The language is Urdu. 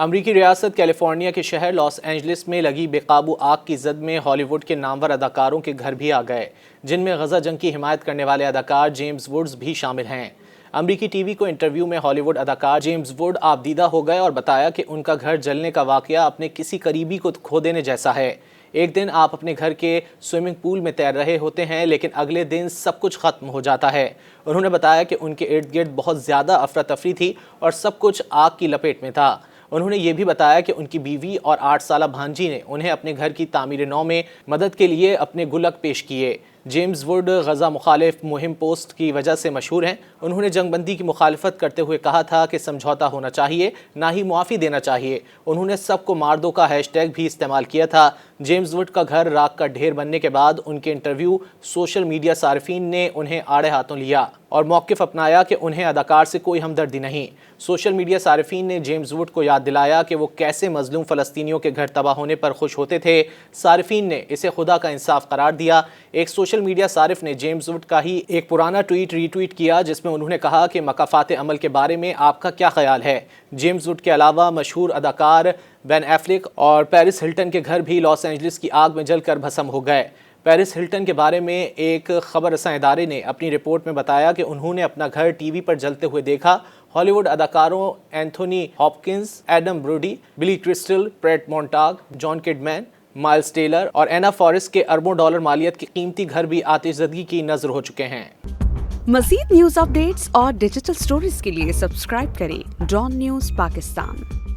امریکی ریاست کیلیفورنیا کے شہر لاس اینجلس میں لگی بے قابو آگ کی زد میں ہالی ووڈ کے نامور اداکاروں کے گھر بھی آ گئے، جن میں غزہ جنگ کی حمایت کرنے والے اداکار جیمز ووڈز بھی شامل ہیں۔ امریکی ٹی وی کو انٹرویو میں ہالی ووڈ اداکار جیمز ووڈ آبدیدہ ہو گئے اور بتایا کہ ان کا گھر جلنے کا واقعہ اپنے کسی قریبی کو کھو دینے جیسا ہے۔ ایک دن آپ اپنے گھر کے سوئمنگ پول میں تیر رہے ہوتے ہیں، لیکن اگلے دن سب کچھ ختم ہو جاتا ہے۔ انہوں نے بتایا کہ ان کے ارد گرد بہت زیادہ افراتفری تھی اور سب کچھ آگ کی لپیٹ میں تھا۔ انہوں نے یہ بھی بتایا کہ ان کی بیوی اور 8 سالہ بھانجی نے انہیں اپنے گھر کی تعمیر نو میں مدد کے لیے اپنے گلک پیش کیے۔ جیمز ووڈ غزہ مخالف مہم پوسٹ کی وجہ سے مشہور ہیں۔ انہوں نے جنگ بندی کی مخالفت کرتے ہوئے کہا تھا کہ سمجھوتا ہونا چاہیے، نہ ہی معافی دینا چاہیے۔ انہوں نے سب کو مار دو کا ہیش ٹیگ بھی استعمال کیا تھا۔ جیمز ووڈ کا گھر راکھ کا ڈھیر بننے کے بعد ان کے انٹرویو سوشل میڈیا صارفین نے انہیں آڑے ہاتھوں لیا اور موقف اپنایا کہ انہیں اداکار سے کوئی ہمدردی نہیں۔ سوشل میڈیا صارفین نے جیمز ووڈ کو یاد دلایا کہ وہ کیسے مظلوم فلسطینیوں کے گھر تباہ ہونے پر خوش ہوتے تھے۔ صارفین نے اسے خدا کا انصاف قرار دیا۔ ایک سوشل میڈیا صارف نے جیمز ووڈ کا ہی ایک پرانا ٹویٹ ری ٹویٹ کیا، جس میں انہوں نے کہا کہ مکافات عمل کے بارے میں آپ کا کیا خیال ہے؟ جیمز ووڈ کے علاوہ مشہور اداکار بین ایفلیک اور پیرس ہلٹن کے گھر بھی لاس اینجلس کی آگ میں جل کر بھسم ہو گئے۔ پیرس ہلٹن کے بارے میں ایک خبر رساں ادارے نے اپنی رپورٹ میں بتایا کہ انہوں نے اپنا گھر ٹی وی پر جلتے ہوئے دیکھا۔ ہالی ووڈ اداکاروں اینتھونی ہاپکنز، ایڈم بروڈی، بلی کرسٹل، پریٹ مونٹاگ، جان کڈمین، مائلز ٹیلر اور اینا فارسٹ کے اربوں ڈالر مالیت کے قیمتی گھر بھی آتش زدگی کی نذر ہو چکے ہیں۔ مزید نیوز اپ ڈیٹس اور ڈیجیٹل سٹوریز کے لیے سبسکرائب کریں ڈان نیوز پاکستان۔